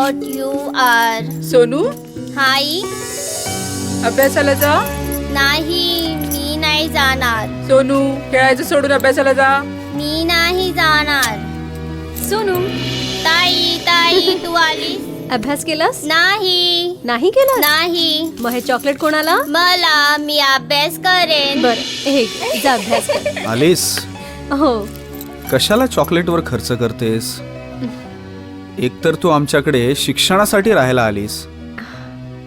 what you are. Sonu हाय. अभ्यासाला जा. नाही, मी नाही जाणार. सोनू खेळायचं सोडून अभ्यासाला जा. मी नाही जाणार. सोनू, ताई ताई तू आलीस? अभ्यास केलास? नाही. नाही केलास? नाही. मग हे चॉकलेट कोणाला? मला. मी अभ्यास करेन. बर, हे घे, जा अभ्यास कर. आलीस, हो. कशाला चॉकलेटवर खर्च करतेस? एकतर तू आमच्याकडे शिक्षणासाठी राहायला आलीस,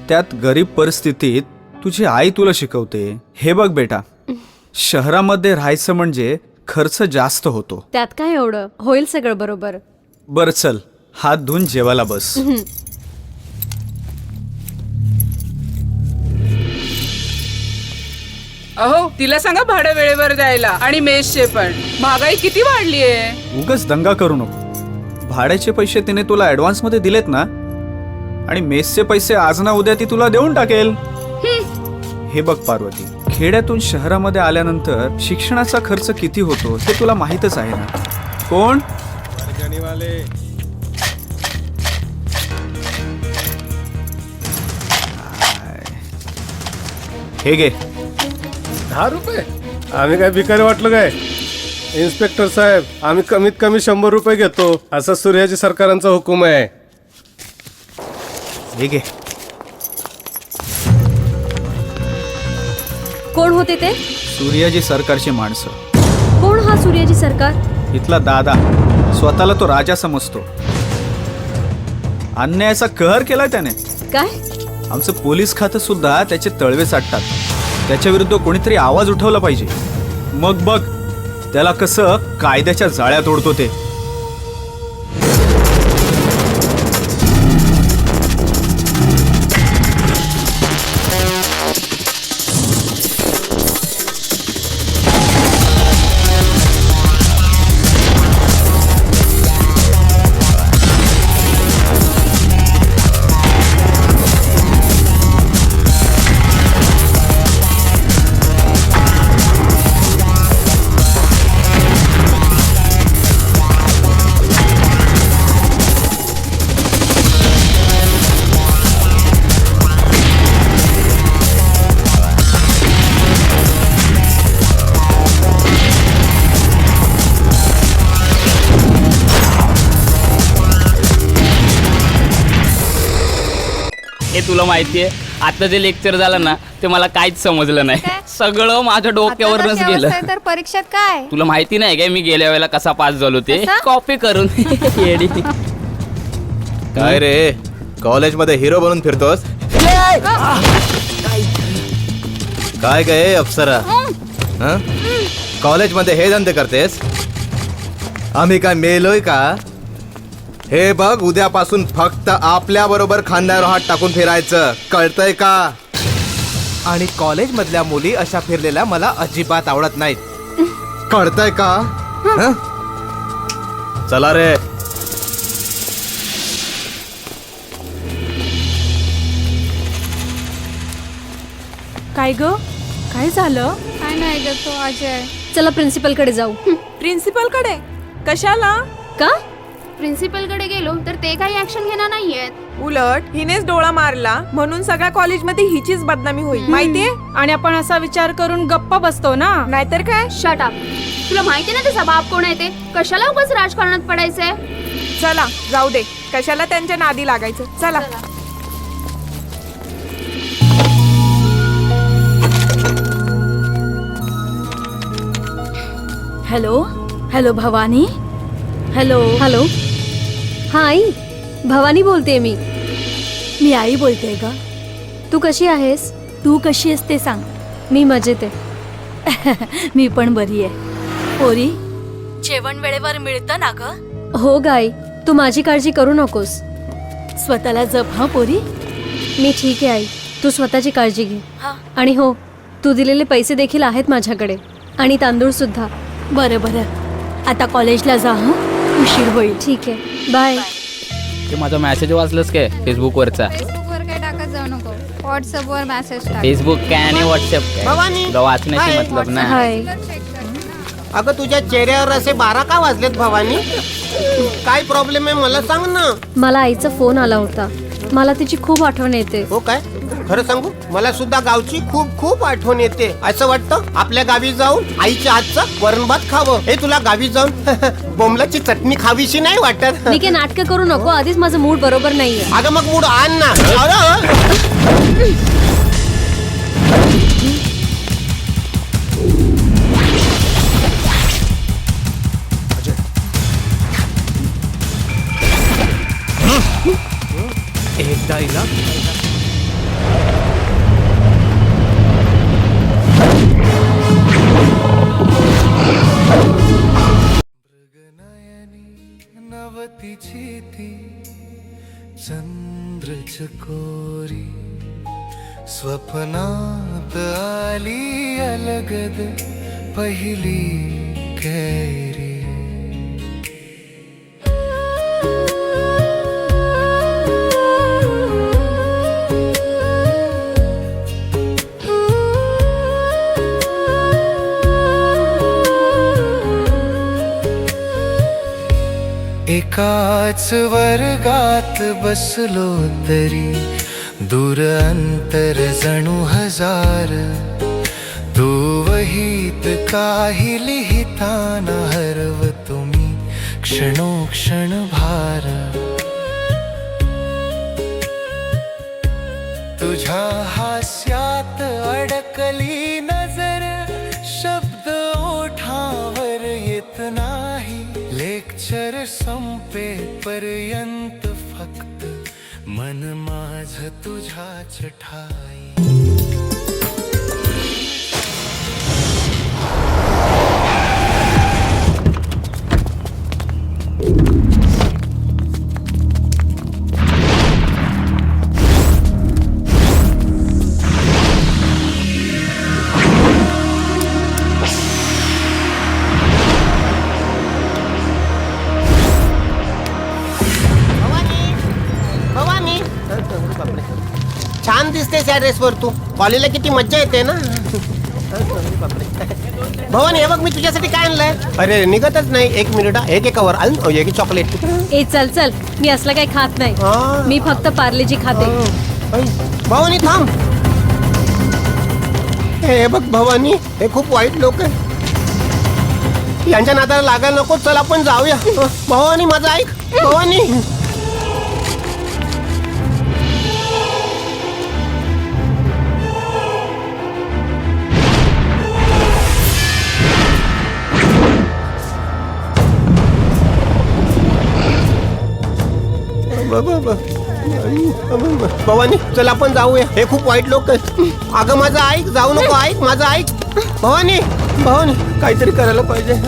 त्यात गरीब परिस्थितीत तुझी आई तुला शिकवते. हे बघ बेटा, शहरामध्ये राहायचं म्हणजे खर्च जास्त होतो. त्यात काय एवढं, होईल सगळं बरोबर. बरं चल, हात धुवून जेवायला बस. अहो तिला सांगा भाडं वेळेवर द्यायला आणि मेसचे पण. महागाई किती वाढली आहे. उगाच दंगा करू नको. भाड्याचे पैसे तिने तुला ऍडव्हान्स मध्ये दिलेत ना, आणि मेसचे पैसे आज ना उद्या ती तुला देऊन टाकेल. हे बघ पार्वती, खेड्यातून शहरामध्ये आल्यानंतर शिक्षणाचा खर्च किती होतो ते तुला माहीतच आहे ना. कोण? हे घे. 10 रुपये? आम्ही काय भिकारी वाटलो काय? इन्स्पेक्टर साहेब, आम्ही कमीत कमी 100 रुपये घेतो, असा सूर्याजी सरकारांचा हुकूम आहे. हे घे. कोण होते ते? सूर्याजी सरकारची माणसं. कोण हा सूर्याजी सरकार? इथला दादा, स्वतःला तो राजा समजतो. अन्यायाचा कहर केलाय त्याने. काय? आमचं पोलीस खातं सुद्धा त्याचे तळवे साधतात. त्याच्या विरुद्ध कोणीतरी आवाज उठवला पाहिजे. मग बघ त्याला कसं कायद्याच्या जाळ्यात ओढतो ते. हे तुला माहितीये, आता जे लेक्चर झालं ना ते मला काहीच समजलं नाही. सगळं माझ्या डोक्यावरच गेलं. तर परीक्षेत काय? तुला माहिती नाही काय मी गेल्या वेळेला कसा पास झालो ते? कसा? कॉपी करून. येडी. काय रे, कॉलेज मध्ये हिरो बनून फिरतोस? काय काय अप्सरा, कॉलेज मध्ये हे धंदे करतेस? आम्ही काय मेलोय का? हे बघ, उद्यापासून फक्त आपल्या बरोबर खांद्यावर हात टाकून फिरायचं, कळतंय का? आणि कॉलेज मधल्या मुली अशा फिरलेल्या मला अजिबात आवडत नाहीत, कळतंय का? हं? चला रे. काय ग, काय झालं? काय नाही ग, तो अजय. चला प्रिन्सिपल कडे जाऊ. प्रिन्सिपल कडे कशाला? का? प्रिन्सिपल कडे गेलो तर ते काही ऍक्शन घेणार नाहीयेत. उलट हिनेच डोळा मारला म्हणून सगळ्या कॉलेजमध्ये हिचीच बदनामी होईल, माहितीये? आणि आपण असा विचार करून गप्पा बसतो ना, नाहीतर काय? Shut up. तुला माहिती ना त्याचा बाप कोण आहे ते? कशाला उगाच राजकारणात पडायचंय? चला जाऊ दे, कशाला त्यांच्या नादी लागायचं. चला. Hello. Hello Bhavani. Hello. Hello. हा आई, भवानी बोलते मी. मी आई बोलते ग. तू कशी आहेस? तू कशी आहेस ते सांग. मी मजेत आहे. मी पण बरी आहे. पोरी, जेवण वेळेवर मिळतं ना ग? हो गाई, तू माझी काळजी करू नकोस. स्वतःला जप हा पोरी. मी ठीक आहे आई, तू स्वतःची काळजी घे. आणि हो, तू दिलेले पैसे देखील आहेत माझ्याकडे, आणि तांदूळ सुद्धा. बरं बरं, आता कॉलेजला जा. हा, उशीर होईल. ठीक आहे, बाय. ते माझा मेसेज वाचलंस काय फेसबुक वरचा? फेसबुकवर काय टाकत जाऊ नको, व्हॉट्सअपवर मेसेज टाक. फेसबुक काय आणि व्हॉट्सअप काय, तुला वाचण्याची मतलब ना. हाय. अगं तुझ्या चेहऱ्यावर असे 12 का वाजलेत भवानी? काय प्रॉब्लेम आहे मला सांग ना. मला आईचा फोन आला होता. मला तिची खूप आठवण येते. हो काय? खरं सांगू मला सुद्धा गावची खूप खूप आठवण येते. असं वाटतं आपल्या गावी जाऊन आईच्या हातचं वरण भात खावं. हे तुला गावी जाऊन बोंबलाची चटणी खावीशी नाही वाटत? मी काय नाटकं करू नको. आधीच माझं मूड बरोबर नाहीये. अगं मग मूड आण ना. एकदा इला नवतीची ती चंद्र चकोरी स्वप्नात आली अलगद पहिली कैरी. एकाच वर्गात बसलो तरी दूर अंतर जणू हजार. तू वहीत काही लिहिताना हरवतो मी क्षणोक्षण भार. तुझ्या हास्यात अडकली नजर शब्द ओठावर येत नाही. लेक्चर संपेपर्यंत फक्त मन माझ तुझ्याच ठाई. छान दिसतेस या ड्रेसवर तू. कॉलेजला किती मज्जा येते ना. भवानी हे बघ मी तुझ्यासाठी काय आणलंय. अरे निघतच नाही. 1 मिनिट. एक कवर एक चॉकलेट. ए चल चल, मी असलं काही खात नाही. मी फक्त पार्लेजी खाते. भवानी थांब. हे बघ भवानी हे खूप वाईट लोक आहे. यांच्या नादाला लागायला नको. चल आपण जाऊया. भवानी माझं ऐक. भवानी भवानी चल आपण जाऊया. हे खूप वाईट लोक आहेत. अगं माझं ऐक. जाऊ नको. ऐक माझं ऐक. भवानी भवानी काहीतरी करायला पाहिजे.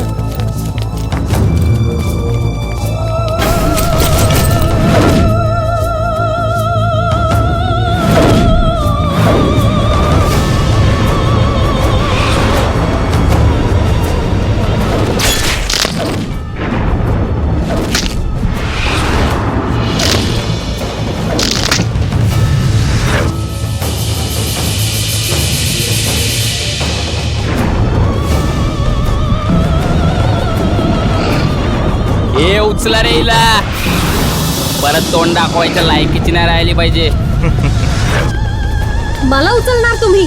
ए उचला रे हिला. परत तोंड दाखवायच्या लायकीची नाही राहिली पाहिजे. मला उचलणार तुम्ही.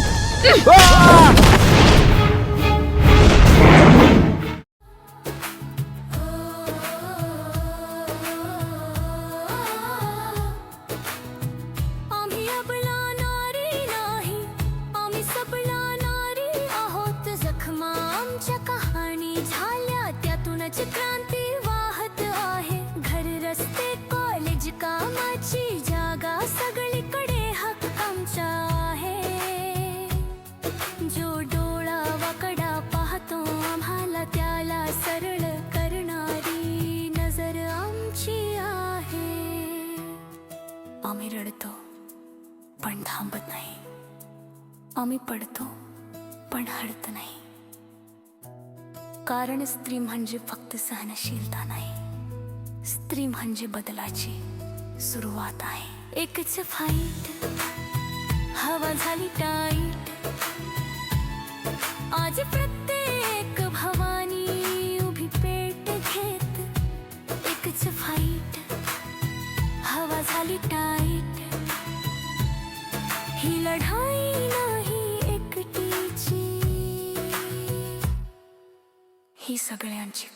क्रांती वाहत आहे. घर रस्ते कॉलेज कामाची जागा सगळीकडे हक्क आमचा आहे. जो डोळा वाकडा पाहतो आम्हाला त्याला सरळ करणारी नजर आमची आहे. आम्ही रडतो पण थांबत नाही. आम्ही पडतो पण हरत नाही. कारण स्त्री म्हणजे फक्त सहनशीलता नाही. स्त्री म्हणजे बदलाची सुरुवात आहे. एकच फाईट हवा झाली टाईट. आज प्रत्येक भवानी झाली टाईट, ही लढाई नाही एकटीची, ही सगळ्यांची